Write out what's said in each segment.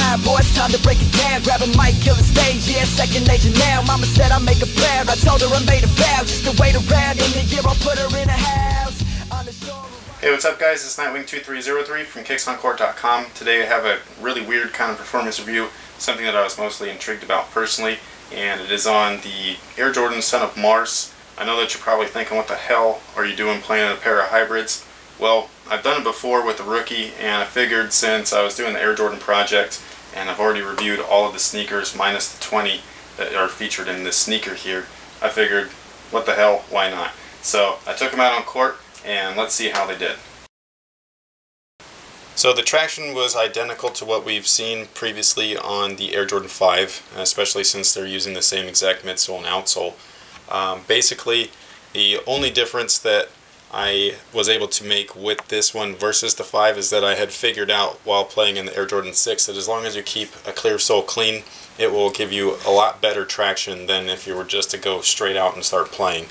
time, boy, it's time to break it down. Grab a mic, kill the stage, yeah, second nature now. Mama said I make a proud, I told her I made a vow. Just to wait around in the year, I'll put her in a house on the shore. Hey, what's up guys, it's Nightwing2303 from kicksoncourt.com. Today I have a really weird kind of performance review, something that I was mostly intrigued about personally, and it is on the Air Jordan Son of Mars. I know that you're probably thinking, what the hell are you doing playing a pair of Hi-Rez? Well, I've done it before with the rookie, and I figured since I was doing the Air Jordan project, and I've already reviewed all of the sneakers minus the 20 that are featured in this sneaker here, I figured, what the hell, why not? So I took them out on court, and let's see how they did. So the traction was identical to what we've seen previously on the Air Jordan 5, especially since they're using the same exact midsole and outsole. Basically, the only difference that I was able to make with this one versus the 5 is that I had figured out while playing in the Air Jordan 6 that as long as you keep a clear sole clean, it will give you a lot better traction than if you were just to go straight out and start playing.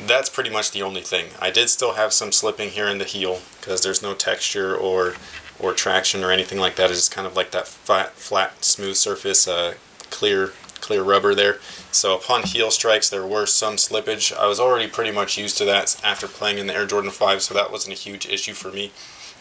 That's pretty much the only thing. I did still have some slipping here in the heel because there's no texture or traction or anything like that. It's just kind of like that flat smooth surface, clear rubber there. So upon heel strikes there were some slippage. I was already pretty much used to that after playing in the Air Jordan 5, so that wasn't a huge issue for me.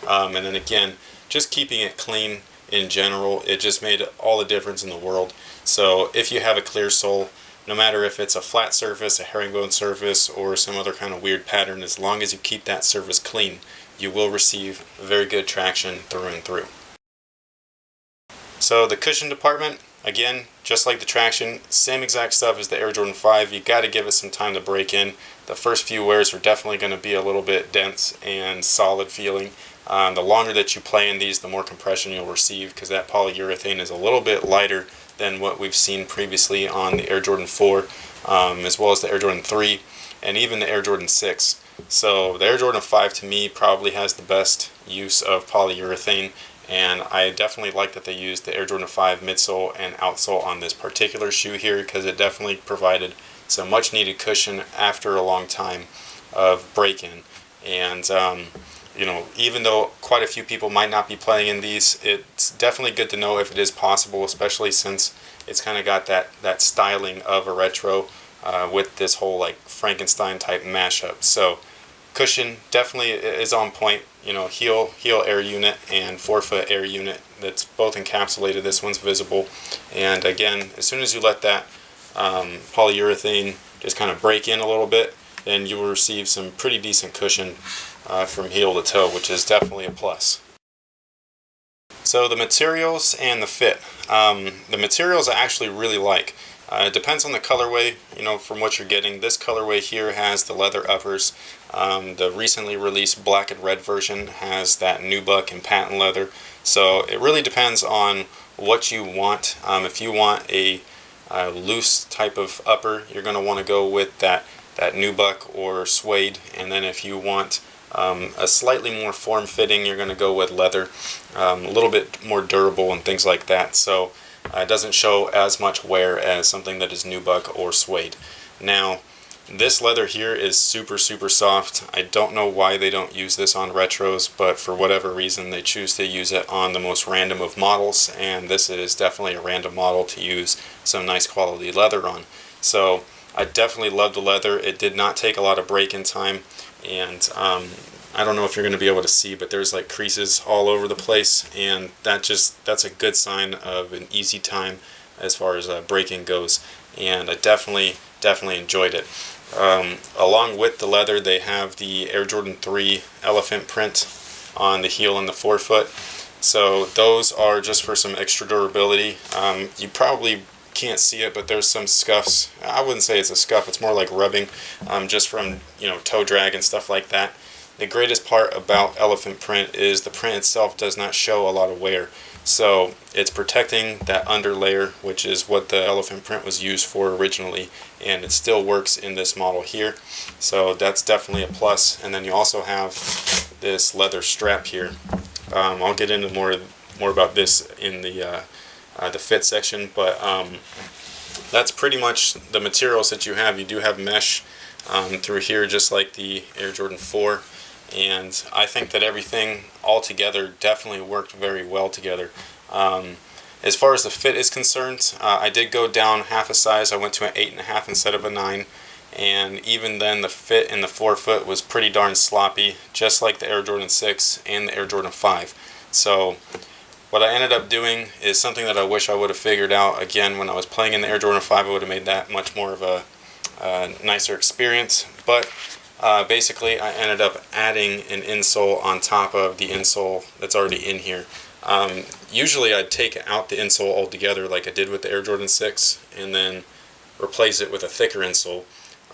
And then again, just keeping it clean in general, it just made all the difference in the world. So if you have a clear sole, no matter if it's a flat surface, a herringbone surface, or some other kind of weird pattern, as long as you keep that surface clean, you will receive very good traction through and through. So the cushion department, again, just like the traction, same exact stuff as the Air Jordan 5. You got to give it some time to break in. The first few wears are definitely going to be a little bit dense and solid feeling. The longer that you play in these, the more compression you'll receive, because that polyurethane is a little bit lighter than what we've seen previously on the Air Jordan 4, as well as the Air Jordan 3, and even the Air Jordan 6. So the Air Jordan 5 to me probably has the best use of polyurethane, and I definitely like that they used the Air Jordan 5 midsole and outsole on this particular shoe here, because it definitely provided some much needed cushion after a long time of break-in. And you know, even though quite a few people might not be playing in these, it's definitely good to know if it is possible, especially since it's kind of got that styling of a retro with this whole like Frankenstein type mashup. So cushion definitely is on point. You know, heel air unit and forefoot air unit, that's both encapsulated. This one's visible, and again, as soon as you let that polyurethane just kind of break in a little bit, then you will receive some pretty decent cushion from heel to toe, which is definitely a plus. So the materials and the fit. The materials I actually really like. It depends on the colorway, you know, from what you're getting. This colorway here has the leather uppers. The recently released black and red version has that nubuck and patent leather. So it really depends on what you want. If you want a loose type of upper, you're going to want to go with that nubuck or suede. And then if you want a slightly more form-fitting, you're going to go with leather, a little bit more durable and things like that. So it doesn't show as much wear as something that is nubuck or suede. Now, this leather here is super soft. I don't know why they don't use this on retros, but for whatever reason they choose to use it on the most random of models, and this is definitely a random model to use some nice quality leather on. So I definitely love the leather. It did not take a lot of break-in time, and I don't know if you're going to be able to see, but there's like creases all over the place, and that's a good sign of an easy time as far as break-in goes, and I definitely enjoyed it. Along with the leather, they have the Air Jordan 3 elephant print on the heel and the forefoot, so those are just for some extra durability. You probably can't see it, but there's some scuffs. I wouldn't say it's a scuff, it's more like rubbing, just from, you know, toe drag and stuff like that. The greatest part about elephant print is the print itself does not show a lot of wear, so it's protecting that under layer, which is what the elephant print was used for originally, and it still works in this model here, so that's definitely a plus. And then you also have this leather strap here. I'll get into more about this in the fit section, but that's pretty much the materials that you have. You do have mesh through here, just like the Air Jordan 4. and I think that everything all together definitely worked very well together. As far as the fit is concerned, I did go down half a size. I went to an 8.5 instead of a 9, and even then the fit in the forefoot was pretty darn sloppy, just like the Air Jordan 6 and the Air Jordan 5. So what I ended up doing is something that I wish I would have figured out again when I was playing in the Air Jordan 5. I would have made that much more of a nicer experience, but basically I ended up adding an insole on top of the insole that's already in here. Usually I'd take out the insole altogether like I did with the Air Jordan 6 and then replace it with a thicker insole.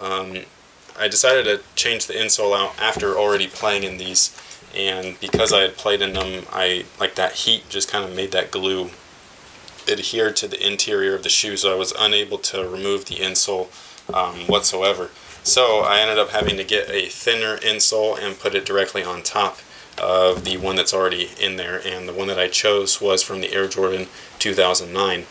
I decided to change the insole out after already playing in these, and because I had played in them, like that heat just kind of made that glue adhere to the interior of the shoe, so I was unable to remove the insole whatsoever. So I ended up having to get a thinner insole and put it directly on top of the one that's already in there, and the one that I chose was from the Air Jordan 2009.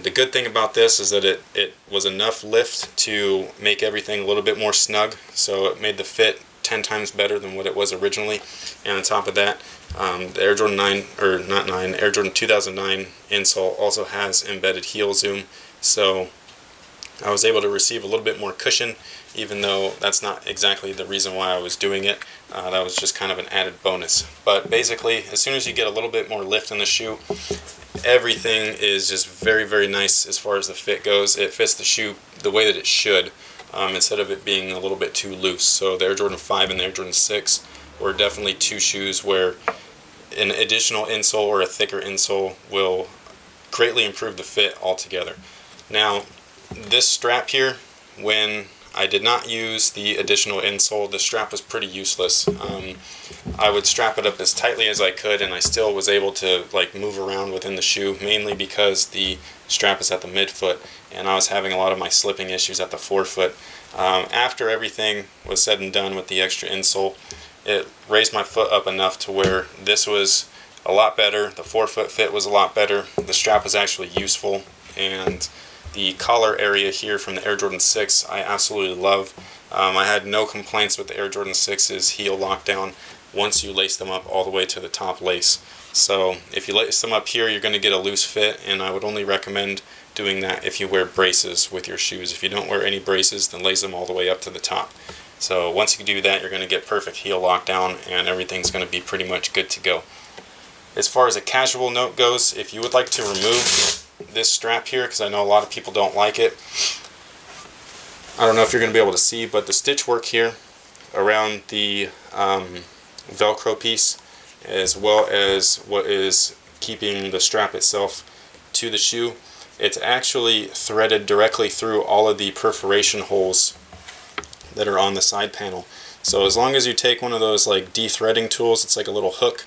The good thing about this is that it was enough lift to make everything a little bit more snug, so it made the fit 10 times better than what it was originally. And on top of that, the Air Jordan 9, or not 9, Air Jordan 2009 insole also has embedded heel zoom, so I was able to receive a little bit more cushion, even though that's not exactly the reason why I was doing it. That was just kind of an added bonus. But basically, as soon as you get a little bit more lift in the shoe, everything is just very, very nice as far as the fit goes. It fits the shoe the way that it should, instead of it being a little bit too loose. So the Air Jordan 5 and the Air Jordan 6 were definitely two shoes where an additional insole or a thicker insole will greatly improve the fit altogether. Now, this strap here, when I did not use the additional insole, the strap was pretty useless. I would strap it up as tightly as I could, and I still was able to like move around within the shoe, mainly because the strap is at the midfoot, and I was having a lot of my slipping issues at the forefoot. After everything was said and done with the extra insole, it raised my foot up enough to where this was a lot better. The forefoot fit was a lot better. The strap was actually useful, and the collar area here from the Air Jordan 6 I absolutely love. I had no complaints with the Air Jordan 6's heel lockdown once you lace them up all the way to the top lace. So if you lace them up here, you're going to get a loose fit, and I would only recommend doing that if you wear braces with your shoes. If you don't wear any braces, then lace them all the way up to the top. So once you do that, you're going to get perfect heel lockdown, and everything's going to be pretty much good to go. As far as a casual note goes, if you would like to remove this strap here, because I know a lot of people don't like it, I don't know if you're going to be able to see, but the stitch work here around the Velcro piece, as well as what is keeping the strap itself to the shoe, it's actually threaded directly through all of the perforation holes that are on the side panel. So as long as you take one of those like de-threading tools, it's like a little hook,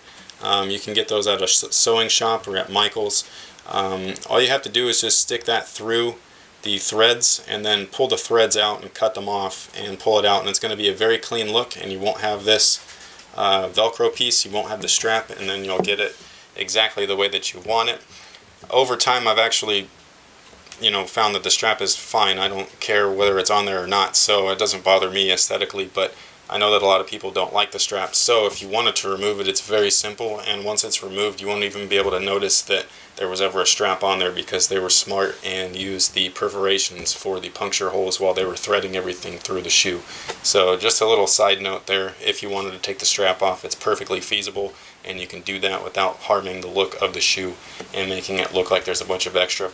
you can get those at a sewing shop or at Michael's. All you have to do is just stick that through the threads and then pull the threads out and cut them off and pull it out, and it's going to be a very clean look, and you won't have this Velcro piece, you won't have the strap, and then you'll get it exactly the way that you want it. Over time, I've actually found that the strap is fine. I don't care whether it's on there or not, so it doesn't bother me aesthetically, but I know that a lot of people don't like the strap. So if you wanted to remove it, it's very simple, and once it's removed, you won't even be able to notice that there was ever a strap on there, because they were smart and used the perforations for the puncture holes while they were threading everything through the shoe. So just a little side note there, if you wanted to take the strap off, it's perfectly feasible, and you can do that without harming the look of the shoe and making it look like there's a bunch of extra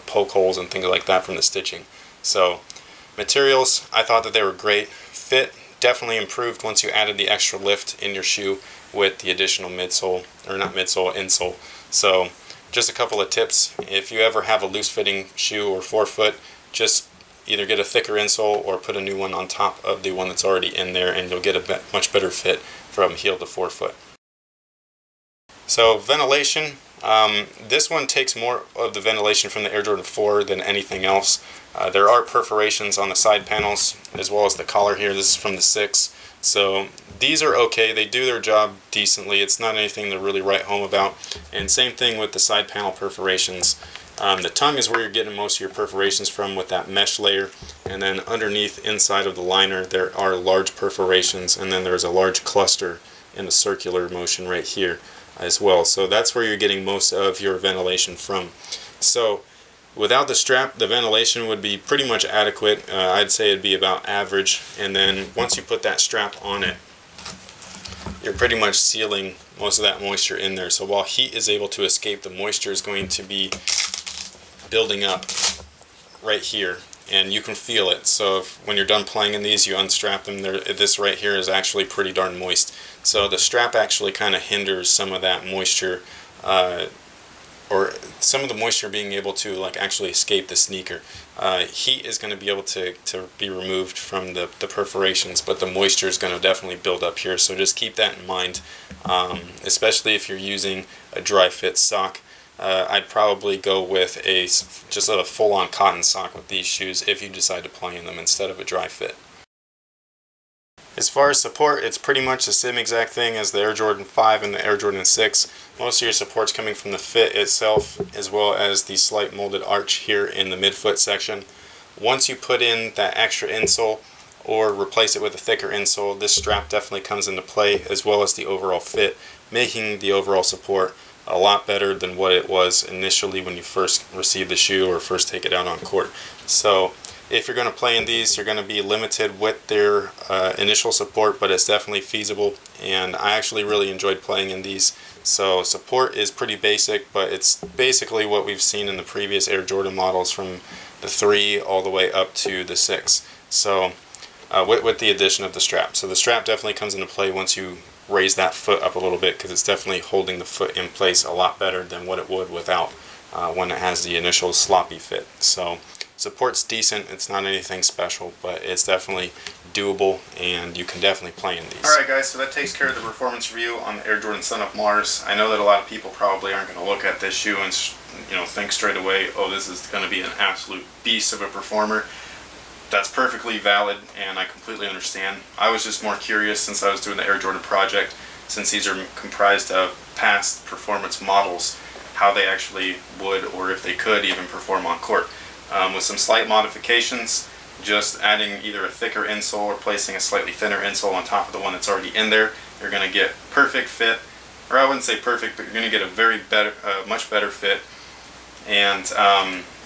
poke holes and things like that from the stitching. So materials, I thought that they were great. Fit definitely improved once you added the extra lift in your shoe with the additional midsole, or not midsole, insole. So just a couple of tips: if you ever have a loose fitting shoe or forefoot, just either get a thicker insole or put a new one on top of the one that's already in there, and you'll get a much better fit from heel to forefoot. So ventilation, this one takes more of the ventilation from the Air Jordan 4 than anything else. There are perforations on the side panels as well as the collar here. This is from the 6. So these are okay. They do their job decently. It's not anything to really write home about. And same thing with the side panel perforations. The tongue is where you're getting most of your perforations from with that mesh layer. and then underneath inside of the liner there are large perforations, and then there's a large cluster in a circular motion right here as well. So that's where you're getting most of your ventilation from. So without the strap, the ventilation would be pretty much adequate. I'd say it'd be about average, and then once you put that strap on it, you're pretty much sealing most of that moisture in there. So while heat is able to escape, the moisture is going to be building up right here, and you can feel it. So when you're done playing in these, you unstrap them. This right here is actually pretty darn moist. So the strap actually kind of hinders some of that moisture, or some of the moisture being able to like actually escape the sneaker. Heat is going to be able to be removed from the perforations, but the moisture is going to definitely build up here. So just keep that in mind, especially if you're using a dry fit sock. I'd probably go with just a full-on cotton sock with these shoes if you decide to play in them instead of a dry fit. As far as support, it's pretty much the same exact thing as the Air Jordan 5 and the Air Jordan 6. Most of your support's coming from the fit itself, as well as the slight molded arch here in the midfoot section. Once you put in that extra insole or replace it with a thicker insole, this strap definitely comes into play, as well as the overall fit, making the overall support a lot better than what it was initially when you first receive the shoe or first take it out on court. So if you're going to play in these, you're going to be limited with their initial support, but it's definitely feasible, and I actually really enjoyed playing in these. So support is pretty basic, but it's basically what we've seen in the previous Air Jordan models from the 3 all the way up to the 6. So with the addition of the strap. So the strap definitely comes into play once you raise that foot up a little bit, because it's definitely holding the foot in place a lot better than what it would without when it has the initial sloppy fit. So support's decent, it's not anything special, but it's definitely doable, and you can definitely play in these. Alright guys, so that takes care of the performance review on the Air Jordan Son of Mars. I know that a lot of people probably aren't going to look at this shoe and think straight away, oh, this is going to be an absolute beast of a performer. That's perfectly valid, and I completely understand. I was just more curious, since I was doing the Air Jordan project, since these are comprised of past performance models, how they actually would, or if they could even perform on court. With some slight modifications, just adding either a thicker insole or placing a slightly thinner insole on top of the one that's already in there, you're going to get perfect fit, or I wouldn't say perfect, but you're going to get a much better fit, and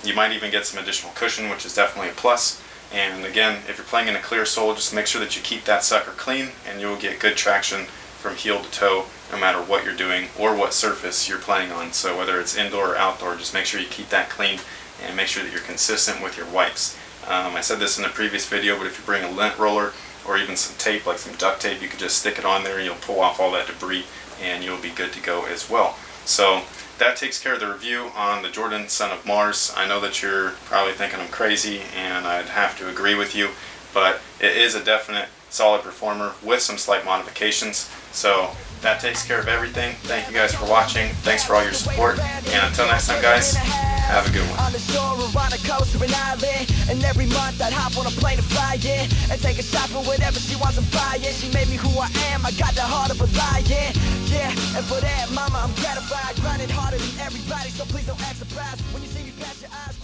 you might even get some additional cushion, which is definitely a plus. And again, if you're playing in a clear sole, just make sure that you keep that sucker clean, and you'll get good traction from heel to toe no matter what you're doing or what surface you're playing on. So whether it's indoor or outdoor, just make sure you keep that clean and make sure that you're consistent with your wipes. I said this in a previous video, but if you bring a lint roller or even some tape, like some duct tape, you could just stick it on there and you'll pull off all that debris, and you'll be good to go as well. So that takes care of the review on the Jordan Son of Mars. I know that you're probably thinking I'm crazy, and I'd have to agree with you, but it is a definite solid performer with some slight modifications. So that takes care of everything. Thank you guys for watching. Thanks for all your support, and until next time guys, have a good one. On the shore or on a coast or an island, and every month I'd hop on a plane to fly, yeah, and take her shopping, whatever she wants I'm buying. She made me who I am, I got the heart of a lion, yeah, and for that mama I'm gratified, grinding harder than everybody, so please don't act surprised when you see me pass your eyes.